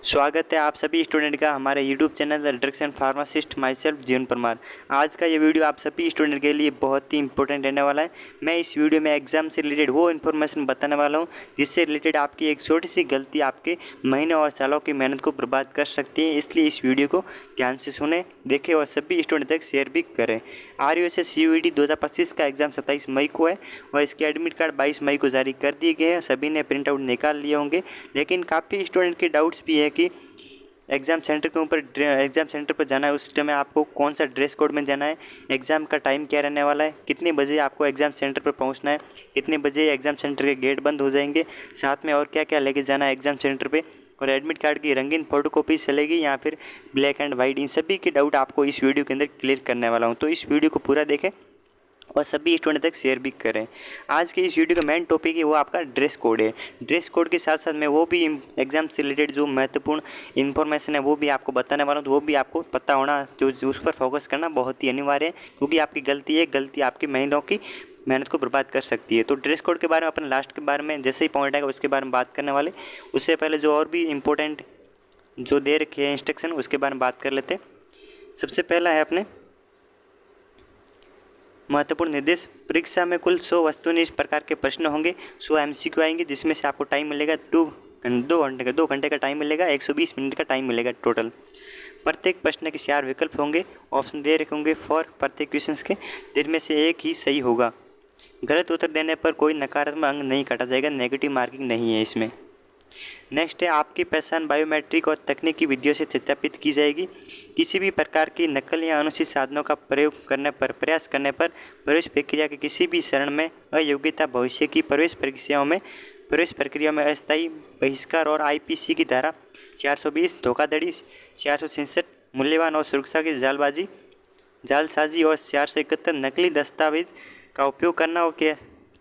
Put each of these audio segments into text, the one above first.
स्वागत है आप सभी स्टूडेंट का हमारे YouTube channel drugs and pharmacist my self जीवन परमार। आज का ये वीडियो आप सभी स्टूडेंट के लिए बहुत ही इंपॉर्टेंट रहने वाला है। मैं इस वीडियो में एग्जाम से रिलेटेड वो इन्फॉर्मेशन बताने वाला हूँ जिससे रिलेटेड आपकी एक छोटी सी गलती आपके महीनों और सालों की मेहनत को बर्बाद कर सकती है। इसलिए इस वीडियो को ध्यान से सुने, देखें और सभी स्टूडेंट तक शेयर भी करें। RUSS CUET 2025 का एग्जाम 27 मई को है और इसके एडमिट कार्ड 22 मई को जारी कर दिए गए हैं। सभी ने प्रिंट आउट निकाल लिए होंगे, लेकिन काफ़ी स्टूडेंट के डाउट्स भी है कि एग्ज़ाम सेंटर के ऊपर एग्ज़ाम सेंटर पर जाना है उस टाइम आपको कौन सा ड्रेस कोड में जाना है, एग्ज़ाम का टाइम क्या रहने वाला है, कितने बजे आपको एग्ज़ाम सेंटर पर पहुंचना है, कितने बजे एग्ज़ाम सेंटर के गेट बंद हो जाएंगे, साथ में और क्या क्या लेके जाना है एग्ज़ाम सेंटर पे, और एडमिट कार्ड की रंगीन फोटोकॉपी चलेगी या फिर ब्लैक एंड वाइट, इन सभी के डाउट आपको इस वीडियो के अंदर क्लियर करने वाला हूँ। तो इस वीडियो को पूरा देखें और सभी स्टूडेंट तक शेयर भी करें। आज के इस वीडियो का मेन टॉपिक है वो आपका ड्रेस कोड है। ड्रेस कोड के साथ साथ मैं वो भी एग्जाम से रिलेटेड जो महत्वपूर्ण इन्फॉर्मेशन है वो भी आपको बताने वाला हूँ। तो वो भी आपको पता होना, जो उस पर फोकस करना बहुत ही अनिवार्य है, क्योंकि आपकी गलती आपकी महीनों की मेहनत को बर्बाद कर सकती है। तो ड्रेस कोड के बारे में अपन लास्ट के बारे में जैसे ही पॉइंट आएगा उसके बारे में बात करने वाले। उससे पहले जो और भी इम्पोर्टेंट जो दे रखे हैं इंस्ट्रक्शन उसके बारे में बात कर लेते हैं। सबसे पहला है अपने महत्वपूर्ण निर्देश। परीक्षा में कुल 100 वस्तुनिष्ठ प्रकार के प्रश्न होंगे, 100 MCQ आएंगे, जिसमें से आपको टाइम मिलेगा 2 घंटे का टाइम मिलेगा, 120 मिनट का टाइम मिलेगा टोटल। प्रत्येक प्रश्न के 4 विकल्प होंगे, ऑप्शन दे रखे होंगे फॉर प्रत्येक क्वेश्चन के, जिनमें से एक ही सही होगा। गलत उत्तर देने पर कोई नकारात्मक अंक नहीं काटा जाएगा, नेगेटिव मार्किंग नहीं है इसमें। नेक्स्ट है आपकी पहचान बायोमेट्रिक और तकनीकी विधियों से सत्यापित की जाएगी। किसी भी प्रकार की नकल या अनुचित साधनों का प्रयास करने पर प्रवेश प्रक्रिया के किसी भी चरण में अयोग्यता, भविष्य की प्रवेश प्रक्रिया में अस्थायी बहिष्कार और IPC की धारा 420 धोखाधड़ी, 466 मूल्यवान और सुरक्षा की जालसाजी और 471 नकली दस्तावेज का उपयोग करना के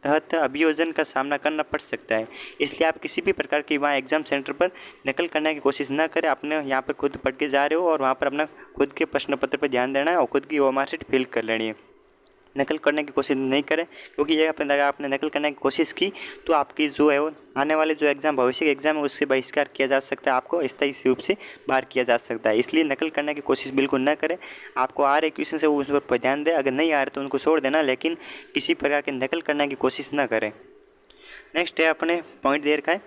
तहत अभियोजन का सामना करना पड़ सकता है। इसलिए आप किसी भी प्रकार की वहाँ एग्जाम सेंटर पर नकल करने की कोशिश न करें। अपने यहाँ पर खुद पढ़ के जा रहे हो और वहाँ पर अपना खुद के प्रश्न पत्र पर ध्यान देना है और खुद की मार्कशीट फिल कर लेनी है। नकल करने की कोशिश नहीं करें, क्योंकि ये अगर आपने नकल करने की कोशिश की तो आपकी जो है वो आने वाले जो एग्ज़ाम भविष्य के एग्ज़ाम है उससे बहिष्कार किया जा सकता है, आपको स्थायी रूप से बाहर किया जा सकता है। इसलिए नकल करने की कोशिश बिल्कुल न करें। आपको आ रहे क्वेश्चन से उस पर ध्यान दें, अगर नहीं आ रहे तो उनको छोड़ देना, लेकिन किसी प्रकार की नकल करने की कोशिश न करें। नेक्स्ट है अपने पॉइंट दे रखा है,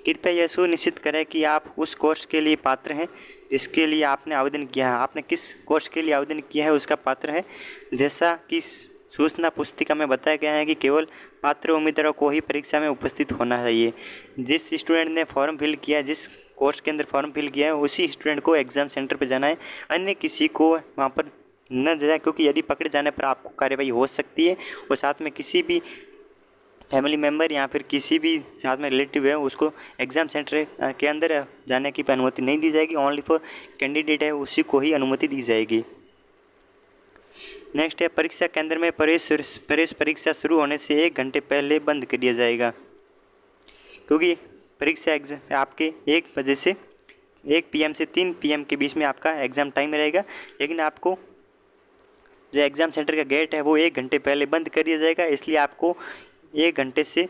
कृपया यह सुनिश्चित करें कि आप उस कोर्स के लिए पात्र हैं जिसके लिए आपने आवेदन किया है। आपने किस कोर्स के लिए आवेदन किया है उसका पात्र है। जैसा कि सूचना पुस्तिका में बताया गया है कि केवल पात्र उम्मीदवारों को ही परीक्षा में उपस्थित होना चाहिए। जिस स्टूडेंट ने फॉर्म फिल किया, जिस कोर्स के अंदर फॉर्म फिल किया है, उसी स्टूडेंट को एग्ज़ाम सेंटर पर जाना है, अन्य किसी को वहाँ पर न जाए, क्योंकि यदि पकड़े जाने पर आपको कार्रवाई हो सकती है। और साथ में किसी भी फैमिली मेम्बर या फिर किसी भी साथ में रिलेटिव है उसको एग्ज़ाम सेंटर के अंदर जाने की अनुमति नहीं दी जाएगी। ओनली फॉर कैंडिडेट है उसी को ही अनुमति दी जाएगी। नेक्स्ट है परीक्षा केंद्र में प्रवेश परीक्षा शुरू होने से 1 घंटे पहले बंद कर दिया जाएगा, क्योंकि परीक्षा एग्जाम आपके 1 बजे से 1 PM से 3 PM के बीच में आपका एग्ज़ाम टाइम रहेगा, लेकिन आपको जो एग्ज़ाम सेंटर का गेट है वो 1 घंटे पहले बंद कर दिया जाएगा। इसलिए आपको 1 घंटे से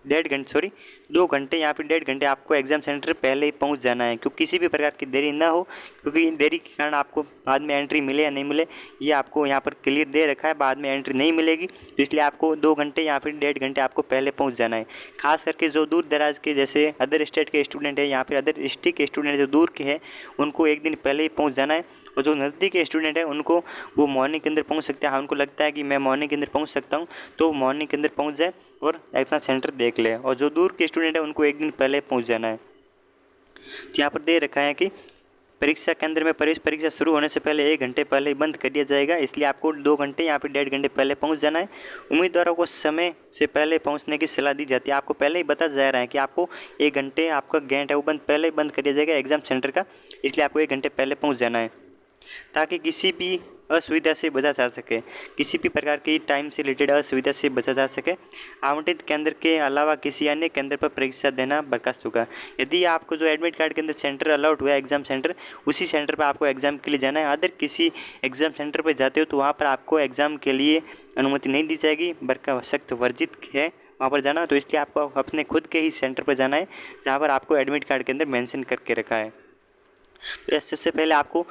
2 घंटे या फिर 1.5 घंटे आपको एग्ज़ाम सेंटर पहले ही पहुंच जाना है, क्योंकि किसी भी प्रकार की देरी ना हो, क्योंकि देरी के कारण आपको बाद में एंट्री मिले या नहीं मिले ये आपको यहाँ पर क्लियर दे रखा है, बाद में एंट्री नहीं मिलेगी। तो इसलिए आपको 2 घंटे या फिर 1.5 घंटे आपको पहले पहुँच जाना है। खास करके जो दूर दराज के जैसे अदर स्टेट के स्टूडेंट है या फिर अदर डिस्ट्रिक्ट के स्टूडेंट जो दूर के हैं उनको 1 दिन पहले ही पहुँच जाना है। और जो नज़दीक के स्टूडेंट है उनको वो मॉर्निंग के अंदर पहुँच सकते हैं। उनको लगता है कि मैं मॉर्निंग के अंदर पहुँच सकता हूँ तो मॉर्निंग के अंदर पहुँच जाए और अपना सेंटर देख ले। और जो दूर के स्टूडेंट है उनको 1 दिन पहले पहुँच जाना है। तो यहाँ पर दे रखा है कि परीक्षा केंद्र में प्रवेश परीक्षा शुरू होने से पहले 1 घंटे पहले ही बंद कर दिया जाएगा, इसलिए आपको 2 घंटे या फिर 1.5 घंटे पहले पहुंच जाना है। उम्मीदवारों को समय से पहले पहुंचने की सलाह दी जाती है। आपको पहले ही बता जा रहा है कि आपको 1 घंटे आपका गेट है वो पहले ही बंद कर दिया जाएगा एग्ज़ाम सेंटर का, इसलिए आपको 1 घंटे पहले पहुँच जाना है ताकि किसी भी असुविधा से बचा जा सके, किसी भी प्रकार की टाइम से रिलेटेड असुविधा से बचा जा सके। आवंटित केंद्र के अलावा किसी अन्य केंद्र पर परीक्षा देना बर्खास्त होगा। यदि आपको जो एडमिट कार्ड के अंदर सेंटर अलॉट हुआ है एग्ज़ाम सेंटर, उसी सेंटर पर आपको एग्ज़ाम के लिए जाना है। अदर किसी एग्ज़ाम सेंटर पर जाते हो तो वहाँ पर आपको एग्ज़ाम के लिए अनुमति नहीं दी जाएगी, सख्त वर्जित है वहाँ पर जाना, तो इसलिए आपको अपने खुद के ही सेंटर पर जाना है जहाँ पर आपको एडमिट कार्ड के अंदर मेंशन करके रखा है। तो सबसे पहले आपको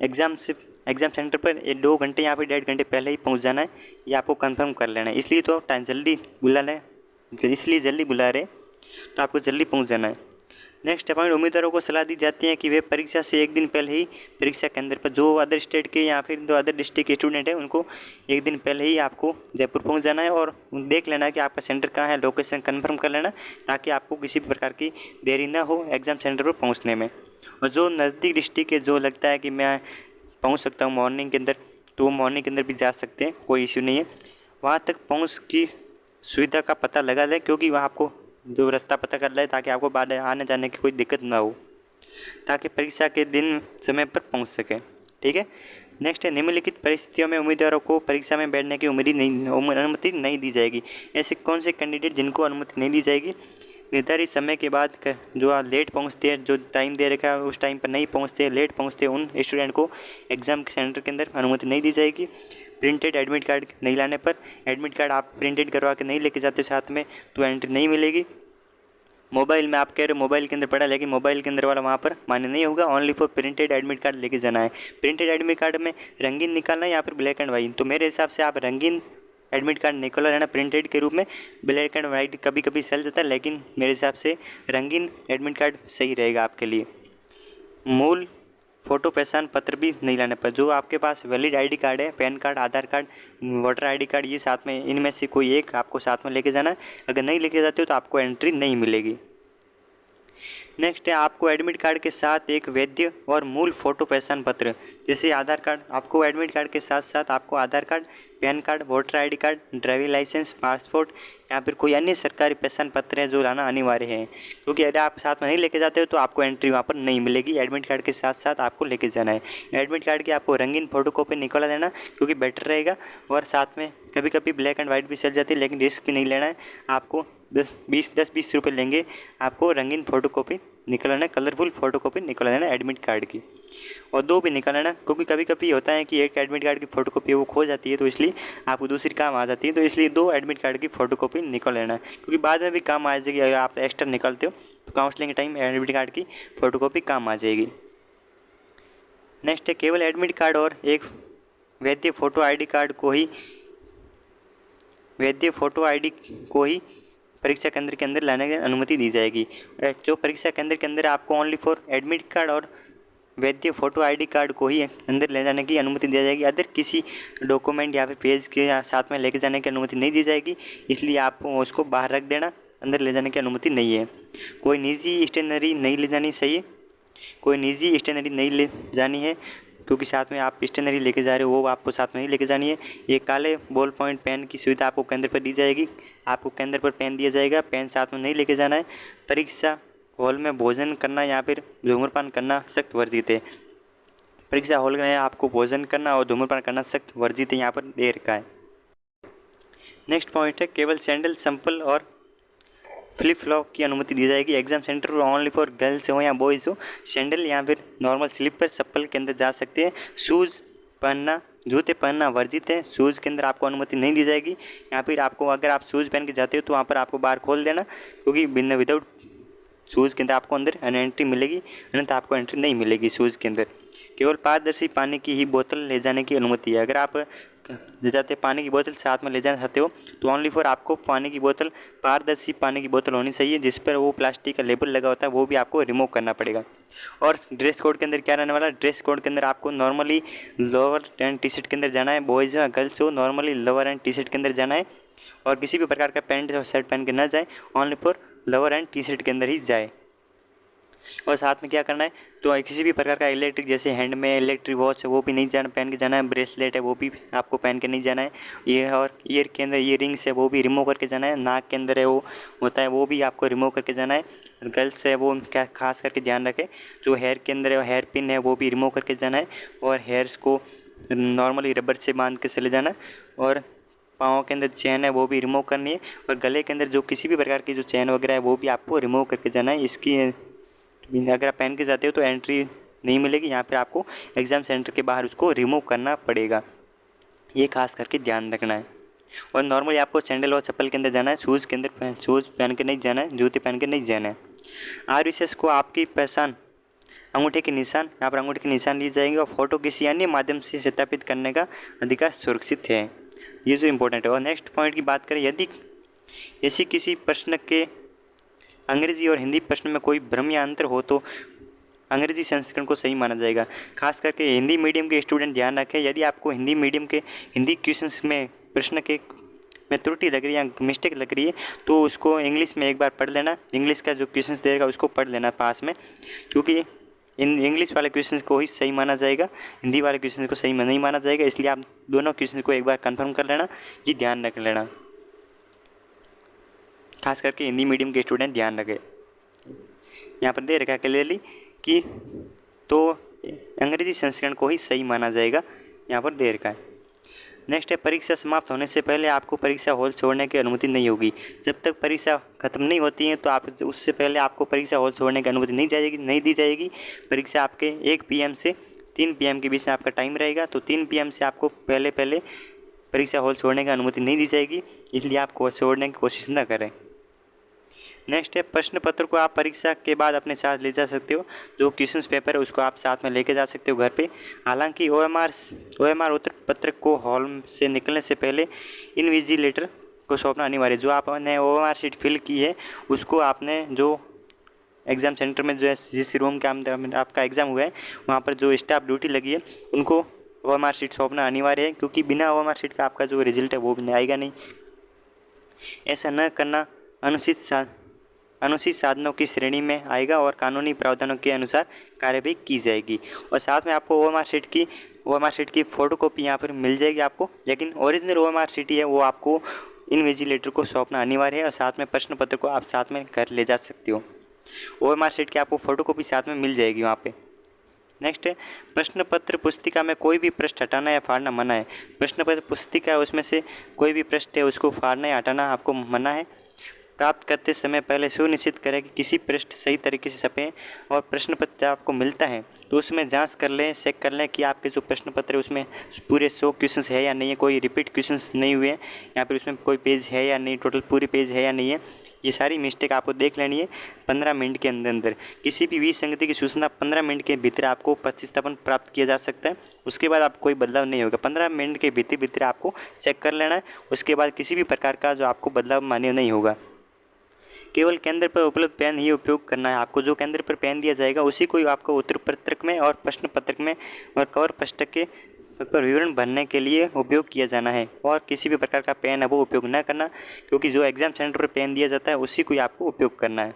एग्ज़ाम सेंटर पर 2 घंटे या फिर 1.5 घंटे पहले ही पहुंच जाना है, ये आपको कंफर्म कर लेना है। इसलिए तो टाइम जल्दी बुला रहे, इसलिए जल्दी बुला रहे, तो आपको जल्दी पहुंच जाना है। नेक्स्ट पॉइंट, उम्मीदवारों को सलाह दी जाती है कि वे परीक्षा से एक दिन पहले ही परीक्षा केंद्र पर, जो अदर स्टेट के या फिर जो अदर डिस्ट्रिक्ट के स्टूडेंट हैं उनको एक दिन पहले ही आपको जयपुर पहुंच जाना है और देख लेना है कि आपका सेंटर कहाँ है, लोकेशन कंफर्म कर लेना, ताकि आपको किसी भी प्रकार की देरी ना हो एग्ज़ाम सेंटर पर पहुँचने में। और जो नज़दीक डिस्ट्रिक्ट है, जो लगता है कि मैं पहुँच सकता हूँ मॉर्निंग के अंदर, तो वो मॉर्निंग के अंदर भी जा सकते हैं, कोई इश्यू नहीं है। वहाँ तक पहुँच की सुविधा का पता लगा लें, क्योंकि वहाँ आपको जो रास्ता पता कर रहा है, ताकि आपको बाद आने जाने की कोई दिक्कत ना हो, ताकि परीक्षा के दिन समय पर पहुंच सकें। ठीक है। नेक्स्ट है, निम्नलिखित परिस्थितियों में उम्मीदवारों को परीक्षा में बैठने की अनुमति नहीं दी जाएगी। ऐसे कौन से कैंडिडेट जिनको अनुमति नहीं दी जाएगी? निर्धारित समय के बाद जो लेट पहुंचते हैं, जो टाइम दे रखा है उस टाइम पर नहीं पहुंचते, लेट पहुंचते हैं, उन स्टूडेंट को एग्ज़ाम सेंटर के अंदर अनुमति नहीं दी जाएगी। प्रिंटेड एडमिट कार्ड नहीं लाने पर, एडमिट कार्ड आप प्रिंटेड करवा के नहीं लेके जाते साथ में, तो एंट्री नहीं मिलेगी। मोबाइल में आप कह रहे हो मोबाइल के अंदर पड़ा, लेकिन मोबाइल के अंदर वाला वहाँ पर मान्य नहीं होगा, only for printed admit card लेके जाना है। प्रिंटेड एडमिट कार्ड में रंगीन निकालना है या फिर ब्लैक एंड वाइट, तो मेरे हिसाब से आप रंगीन एडमिट कार्ड निकलवा लेना प्रिंटेड के रूप में। ब्लैक एंड वाइट कभी कभी चल जाता है, लेकिन मेरे हिसाब से रंगीन एडमिट कार्ड सही रहेगा आपके लिए। मूल फ़ोटो पहचान पत्र भी नहीं लाने पर, जो आपके पास वैलिड आईडी कार्ड है, पैन कार्ड, आधार कार्ड, वोटर आईडी कार्ड, ये साथ में इनमें से कोई एक आपको साथ में लेके जाना है। अगर नहीं लेके जाते हो तो आपको एंट्री नहीं मिलेगी। नेक्स्ट है, आपको एडमिट कार्ड के साथ एक वैध और मूल फ़ोटो पहचान पत्र, जैसे आधार कार्ड, आपको एडमिट कार्ड के साथ साथ आपको Aadhaar card, PAN card, voter ID card, driving licence, passport या फिर कोई अन्य सरकारी पहचान पत्र है जो लाना अनिवार्य है, क्योंकि अगर आप साथ में नहीं लेके जाते हो तो आपको एंट्री वहाँ पर नहीं मिलेगी। एडमिट कार्ड के साथ साथ आपको लेके जाना है। एडमिट कार्ड की आपको रंगीन फ़ोटोकॉपी निकलवा देना, क्योंकि बेटर रहेगा। और साथ में कभी कभी ब्लैक एंड वाइट भी चल जाती है, लेकिन रिस्क भी नहीं लेना है आपको। 10-20 रुपये लेंगे, आपको रंगीन फ़ोटोकॉपी निकलना है, कलरफुल फ़ोटोकॉपी निकल लेना एडमिट कार्ड की, और 2 भी निकल लेना, क्योंकि कभी कभी होता है कि एक एडमिट कार्ड की फ़ोटोकॉपी वो खो जाती है, तो इसलिए आपको दूसरी काम आ जाती है, तो इसलिए 2 एडमिट कार्ड की फ़ोटोकॉपी निकल लेना है, क्योंकि बाद में भी काम आ जाएगी। अगर आप एक्स्ट्रा निकलते हो तो काउंसलिंग के टाइम एडमिट कार्ड की फ़ोटोकॉपी काम आ जाएगी। नेक्स्ट है, केवल एडमिट कार्ड और एक वैध फ़ोटो आईडी को ही परीक्षा केंद्र के अंदर लाने की अनुमति दी जाएगी। जो परीक्षा केंद्र के अंदर आपको ओनली फॉर एडमिट कार्ड और वैध फ़ोटो आईडी कार्ड को ही अंदर ले जाने की अनुमति दी जाएगी। अदर किसी डॉक्यूमेंट या फिर पेज के साथ में लेके जाने की अनुमति नहीं दी जाएगी, इसलिए आप उसको बाहर रख देना, अंदर ले जाने की अनुमति नहीं है। कोई निजी स्टेशनरी नहीं ले जानी चाहिए, कोई निजी स्टेशनरी नहीं ले जानी है, क्योंकि साथ में आप स्टेशनरी लेके जा रहे हो, वो आपको साथ में नहीं लेके जानी है। ये काले बॉल पॉइंट पेन की सुविधा आपको केंद्र पर दी जाएगी, आपको केंद्र पर पेन दिया जाएगा, पेन साथ में नहीं लेके जाना है। परीक्षा हॉल में भोजन करना या फिर धूम्रपान करना सख्त वर्जित है। परीक्षा हॉल में आपको भोजन करना और धूम्रपान करना सख्त वर्जित है, यहाँ पर दे रखा है। नेक्स्ट पॉइंट है, केवल सैंडल, चंपल और फ्लिप फ्लॉप की अनुमति दी जाएगी। एग्जाम सेंटर पर ओनली फॉर गर्ल्स हो या बॉयज़ हो, सैंडल या फिर नॉर्मल स्लीपर चप्पल के अंदर जा सकते हैं। शूज़ पहनना, जूते पहनना वर्जित है, शूज़ के अंदर आपको अनुमति नहीं दी जाएगी। या फिर आपको, अगर आप शूज़ पहन के जाते हो तो वहाँ पर आपको बाहर खोल देना, क्योंकि विदाउट शूज़ के अंदर आपको अंदर एंट्री मिलेगी, अन्यथा आपको एंट्री नहीं मिलेगी शूज़ के अंदर। केवल पारदर्शी पानी की ही बोतल ले जाने की अनुमति है। अगर आप ले जाते पानी की बोतल साथ में ले जाना चाहते हो तो ओनली फॉर आपको पानी की बोतल, पारदर्शी पानी की बोतल होनी चाहिए, जिस पर वो प्लास्टिक का लेबल लगा होता है, वो भी आपको रिमूव करना पड़ेगा। और ड्रेस कोड के अंदर क्या रहने वाला, ड्रेस कोड के अंदर आपको normally lower and T shirt के अंदर जाना है, बॉयज़ हो गर्ल्स हो normally lower and T shirt के अंदर जाना है, और किसी भी प्रकार का पैंट और शर्ट पहन के ना जाए, only for lower and T shirt के अंदर ही जाए। और साथ में क्या करना है, तो किसी भी प्रकार का इलेक्ट्रिक, जैसे हैंड में इलेक्ट्रिक वॉच है वो भी नहीं जाना, पहन के जाना है। ब्रेसलेट है वो भी आपको पहन के नहीं जाना है। ये और ईयर के अंदर ईयर रिंग्स है वो भी रिमूव करके जाना है। नाक के अंदर है वो होता है वो भी आपको रिमूव करके जाना है। गर्ल्स है वो क्या खास करके ध्यान रखें, जो हेयर के अंदर है हेयर पिन है वो भी रिमूव करके जाना है, और हेयर्स को नॉर्मली रबर से बांध के चले जाना है। और पाँव के अंदर चेन है वो भी रिमूव करनी है, और गले के अंदर जो किसी भी प्रकार की जो चेन वगैरह है वो भी आपको रिमूव करके जाना है। इसकी अगर आप पहन के जाते हो तो एंट्री नहीं मिलेगी, यहाँ पे आपको एग्ज़ाम सेंटर के बाहर उसको रिमूव करना पड़ेगा। ये खास करके ध्यान रखना है। और नॉर्मली आपको सैंडल और चप्पल के अंदर जाना है, शूज़ के अंदर शूज़ पहन के नहीं जाना है, जूते पहन के नहीं जाना है। आईरिस को आपकी पहचान अंगूठे के निशान, यहाँ पर अंगूठे के निशान लिए जाएंगे और फोटो किसी अन्य माध्यम से सत्यापित करने का अधिकार सुरक्षित है। ये जो इम्पोर्टेंट है। और नेक्स्ट पॉइंट की बात करें, यदि ऐसी किसी प्रश्न के अंग्रेजी और हिंदी प्रश्न में कोई भ्रम या अंतर हो तो अंग्रेजी संस्करण को सही माना जाएगा। खास करके हिंदी मीडियम के स्टूडेंट ध्यान रखें, यदि आपको हिंदी मीडियम के हिंदी क्वेश्चंस में प्रश्न के में त्रुटि लग रही है या मिस्टेक लग रही है तो उसको इंग्लिश में एक बार पढ़ लेना। इंग्लिश का जो क्वेश्चंस देगा उसको पढ़ लेना पास में, क्योंकि इन इंग्लिश वाले क्वेश्चंस को ही सही माना जाएगा, हिंदी वाले क्वेश्चंस को सही नहीं माना जाएगा। इसलिए आप दोनों क्वेश्चंस को एक बार कंफर्म कर लेना, ये ध्यान रख लेना। खास करके हिंदी मीडियम के स्टूडेंट ध्यान रखें। यहाँ पर दे रखा है क्लियरली कि तो अंग्रेजी संस्करण को ही सही माना जाएगा, यहाँ पर दे रखा है। नेक्स्ट है, परीक्षा समाप्त होने से पहले आपको परीक्षा हॉल छोड़ने की अनुमति नहीं होगी। जब तक परीक्षा खत्म नहीं होती है तो आप उससे पहले आपको परीक्षा हॉल छोड़ने की अनुमति नहीं दी जाएगी। परीक्षा आपके 1 PM से 3 PM के बीच में आपका टाइम रहेगा, तो 3 PM से आपको पहले परीक्षा हॉल छोड़ने की अनुमति नहीं दी जाएगी, इसलिए आप छोड़ने की कोशिश न करें। नेक्स्ट है, प्रश्न पत्र को आप परीक्षा के बाद अपने साथ ले जा सकते हो। जो क्वेश्चंस पेपर है उसको आप साथ में लेके जा सकते हो घर पे। हालांकि OMR उत्तर पत्रक को हॉल से निकलने से पहले इन्विजिलेटर को सौंपना अनिवार्य है। जो आपने OMR शीट फिल की है उसको आपने जो एग्ज़ाम सेंटर में जो है जिस रूम के अंदर आपका एग्ज़ाम हुआ है वहाँ पर जो स्टाफ ड्यूटी लगी है उनको OMR शीट सौंपना अनिवार्य है, क्योंकि बिना OMR शीट का आपका जो रिजल्ट है वो भी आएगा नहीं। ऐसा न करना अनुचित साधनों की श्रेणी में आएगा और कानूनी प्रावधानों के अनुसार कार्यवाही की जाएगी। और साथ में आपको OMR शीट की फ़ोटोकॉपी यहाँ पर मिल जाएगी आपको, लेकिन ओरिजिनल OMR शीट है वो आपको इन्विजिलेटर को सौंपना अनिवार्य है। और साथ में प्रश्न पत्र को आप साथ में घर ले जा सकते हो। OMR शीट की आपको फ़ोटोकॉपी साथ में मिल जाएगी वहाँ पे। नेक्स्ट है, प्रश्न पत्र पुस्तिका में कोई भी पृष्ठ हटाना या फाड़ना मना है। प्रश्न पत्र पुस्तिका है उसमें से कोई भी पृष्ठ है उसको फाड़ना या हटाना आपको मना है। प्राप्त करते समय पहले सुनिश्चित करें कि किसी पृष्ठ सही तरीके से छपे और प्रश्न पत्र आपको मिलता है तो उसमें जांच कर लें, चेक कर लें कि आपके जो प्रश्न पत्र है उसमें पूरे 100 क्वेश्चंस है या नहीं है, कोई रिपीट क्वेश्चंस नहीं हुए हैं, या फिर उसमें कोई पेज है या नहीं, टोटल पूरी पेज है या नहीं है। ये सारी मिस्टेक आपको देख लेनी है 15 मिनट के अंदर। किसी भी विसंगति की सूचना 15 मिनट के भीतर आपको प्रतिस्थापन प्राप्त किया जा सकता है, उसके बाद आप कोई बदलाव नहीं होगा। 15 मिनट के भीतर आपको चेक कर लेना है, उसके बाद किसी भी प्रकार का जो आपको बदलाव मान्य नहीं होगा। केवल केंद्र पर उपलब्ध पेन ही उपयोग करना है। आपको जो केंद्र पर पेन दिया जाएगा उसी को आपको उत्तर पत्रक में और प्रश्न पत्रक में और कवर पुस्तक के पर विवरण भरने के लिए उपयोग किया जाना है। और किसी भी प्रकार का पेन है वो उपयोग न करना, क्योंकि जो एग्जाम सेंटर पर पेन दिया जाता है उसी को आपको उपयोग करना है।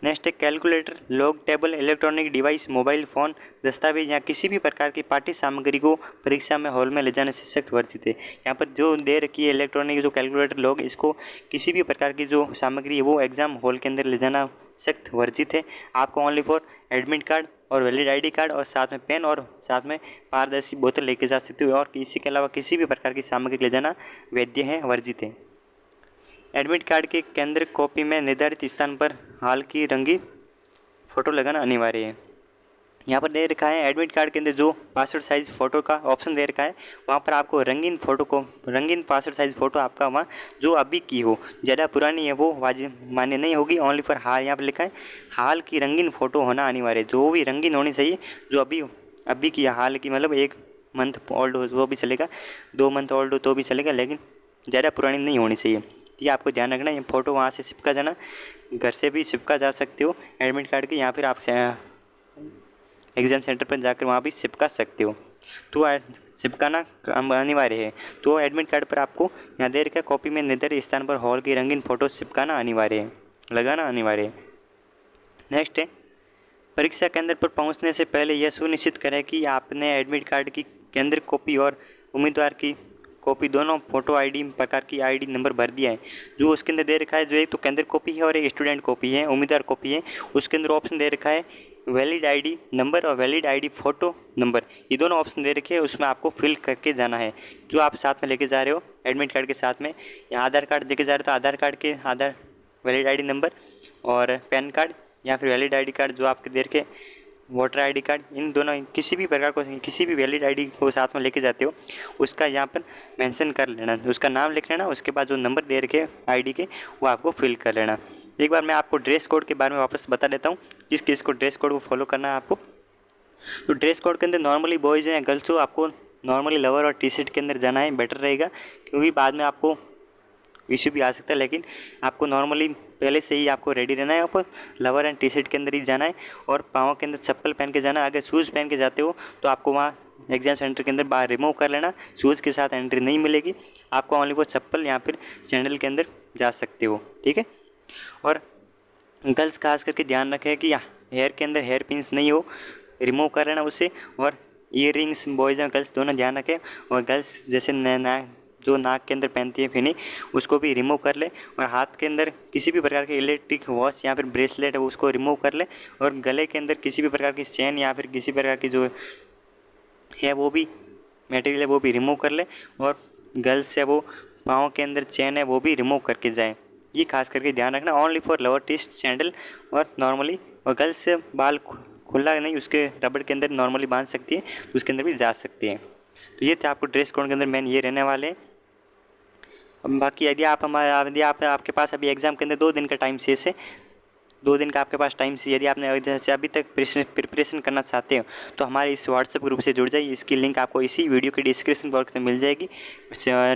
नेक्स्ट है, calculator, log table, electronic device, mobile phone, दस्तावेज या किसी भी प्रकार की पाठ्य सामग्री को परीक्षा में हॉल में ले जाने से सख्त वर्जित है। यहाँ पर जो दे रखी है इलेक्ट्रॉनिक जो कैलकुलेटर, लॉग, इसको किसी भी प्रकार की जो सामग्री है वो एग्ज़ाम हॉल के अंदर ले जाना सख्त वर्जित है। आपको ओनली फॉर एडमिट कार्ड और वैलिड ID कार्ड और साथ में पेन और साथ में पारदर्शी बोतल लेके जा सकते हो, और इसी के अलावा किसी भी प्रकार की सामग्री ले जाना वैध है, वर्जित है। एडमिट कार्ड के केंद्र कॉपी में निर्धारित स्थान पर हाल की रंगीन फ़ोटो लगाना अनिवार्य है। यहाँ पर दे रखा है एडमिट कार्ड के अंदर जो पासपोर्ट साइज़ फ़ोटो का ऑप्शन दे रखा है, वहाँ पर आपको रंगीन पासपोर्ट साइज़ फ़ोटो आपका वहाँ जो अभी की हो, ज़्यादा पुरानी है वो वाजिब मान्य नहीं होगी। ओनली फॉर हाल, यहाँ पर लिखा है हाल की रंगीन फ़ोटो होना अनिवार्य है। जो भी रंगीन होनी चाहिए, जो अभी की हाल की, मतलब 1 मंथ ओल्ड हो वो भी चलेगा, 2 मंथ ओल्ड हो तो भी चलेगा, लेकिन ज़्यादा पुरानी नहीं होनी चाहिए। ये आपको ध्यान रखना है। ये फ़ोटो वहाँ से चिपका जाना, घर से भी चिपका जा सकते हो एडमिट कार्ड की, या फिर आप एग्ज़ाम सेंटर पर जाकर वहाँ भी चिपका सकते हो। तो चिपकाना अनिवार्य है। तो एडमिट कार्ड पर आपको यहाँ दे रखा है कॉपी में निर्धारित स्थान पर हॉल की रंगीन फ़ोटो चिपकाना अनिवार्य है, लगाना अनिवार्य है। नेक्स्ट है, परीक्षा केंद्र पर पहुँचने से पहले यह सुनिश्चित करें कि आपने एडमिट कार्ड की केंद्र कॉपी और उम्मीदवार की कॉपी दोनों फोटो ID प्रकार की ID नंबर भर दिया है। जो उसके अंदर दे रखा है, जो एक तो केंद्र कॉपी है और एक स्टूडेंट कॉपी है, उम्मीदवार कॉपी है, उसके अंदर ऑप्शन दे रखा है वैलिड ID नंबर और वैलिड ID फ़ोटो नंबर, ये दोनों ऑप्शन दे रखे हैं, उसमें आपको फिल करके जाना है। जो आप साथ में लेके जा रहे हो एडमिट कार्ड के साथ में, या आधार कार्ड लेके जा रहे हो तो आधार कार्ड के वैलिड ID नंबर और पैन कार्ड या फिर वैलिड ID कार्ड जो आपके दे रखे वोटर आईडी कार्ड, इन दोनों किसी भी प्रकार को, किसी भी वैलिड आईडी को साथ में लेके जाते हो उसका यहाँ पर मेंशन कर लेना, उसका नाम लिख लेना, उसके बाद जो नंबर दे रखे आईडी के वो आपको फिल कर लेना। एक बार मैं आपको ड्रेस कोड के बारे में वापस बता देता हूँ, किस किस को ड्रेस कोड को फॉलो करना है आपको। तो ड्रेस कोड के अंदर नॉर्मली बॉयज़ हैं गर्ल्स हो, आपको नॉर्मली लोअर और टी शर्ट के अंदर जाना है, बेटर रहेगा, क्योंकि बाद में आपको इश्यू भी आ सकता है। लेकिन आपको नॉर्मली पहले से ही आपको रेडी रहना है, आपको लोअर एंड टी शर्ट के अंदर ही जाना है और पाँव के अंदर चप्पल पहन के जाना है। अगर शूज़ पहन के जाते हो तो आपको वहाँ एग्ज़ाम सेंटर के अंदर बाहर रिमूव कर लेना, शूज़ के साथ एंट्री नहीं मिलेगी, आपको ओनली वो चप्पल या फिर सैंडल के अंदर जा सकते हो, ठीक है। और गर्ल्स खास करके ध्यान रखें कि हेयर के अंदर हेयर पिन्स नहीं हो, रिमूव कर लेना उसे। और ईयर रिंग्स बॉयज़ और गर्ल्स दोनों ध्यान रखें। और गर्ल्स जैसे जो नाक के अंदर पहनती है फिनी, उसको भी रिमूव कर ले। और हाथ के अंदर किसी भी प्रकार के इलेक्ट्रिक वॉच या फिर ब्रेसलेट है उसको रिमूव कर ले। और गले के अंदर किसी भी प्रकार की चेन या फिर किसी प्रकार की जो है वो भी मटेरियल है वो भी रिमूव कर ले। और गर्ल्स है वो पाँव के अंदर चेन है वो भी रिमूव करके जाए, ये खास करके ध्यान रखना। ओनली फॉर लोअर टीस्ट सैंडल और नॉर्मली, और गर्ल्स से बाल खुला नहीं, उसके रबड़ के अंदर नॉर्मली बांध सकती है तो उसके अंदर भी जा सकती है। तो ये थे आपको ड्रेस कोड के अंदर मेन ये रहने वाले हैं। बाकी यदि आपके पास अभी एग्ज़ाम के अंदर 2 दिन का टाइम शेष है, 2 दिन का आपके पास टाइम से यदि आपने जैसे अभी तक प्रिपरेशन करना चाहते हो तो हमारे इस व्हाट्सएप ग्रुप से जुड़ जाइए। इसकी लिंक आपको इसी वीडियो के डिस्क्रिप्शन बॉक्स में मिल जाएगी।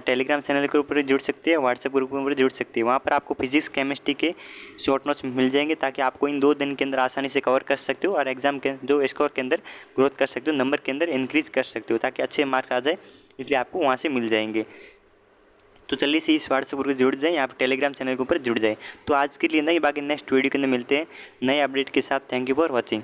टेलीग्राम चैनल के ऊपर जुड़ सकते हैं, व्हाट्सएप ग्रुप के ऊपर जुड़ सकते हैं। वहाँ पर आपको फिजिक्स केमिस्ट्री के शॉर्ट नोट्स मिल जाएंगे ताकि आपको इन 2 दिन के अंदर आसानी से कवर कर सकते हो और एग्जाम के जो स्कोर के अंदर ग्रोथ कर सकते हो, नंबर के अंदर इंक्रीज कर सकते हो ताकि अच्छे मार्क्स आ जाए, इसलिए आपको वहाँ से मिल जाएंगे। तो जल्दी से इस व्हाट्सएप ग्रुप से जुड़ जाएं, आप टेलीग्राम चैनल के ऊपर जुड़ जाएं। तो आज के लिए नहीं, बाकी नेक्स्ट वीडियो के अंदर मिलते हैं नए अपडेट के साथ। Thank you for watching.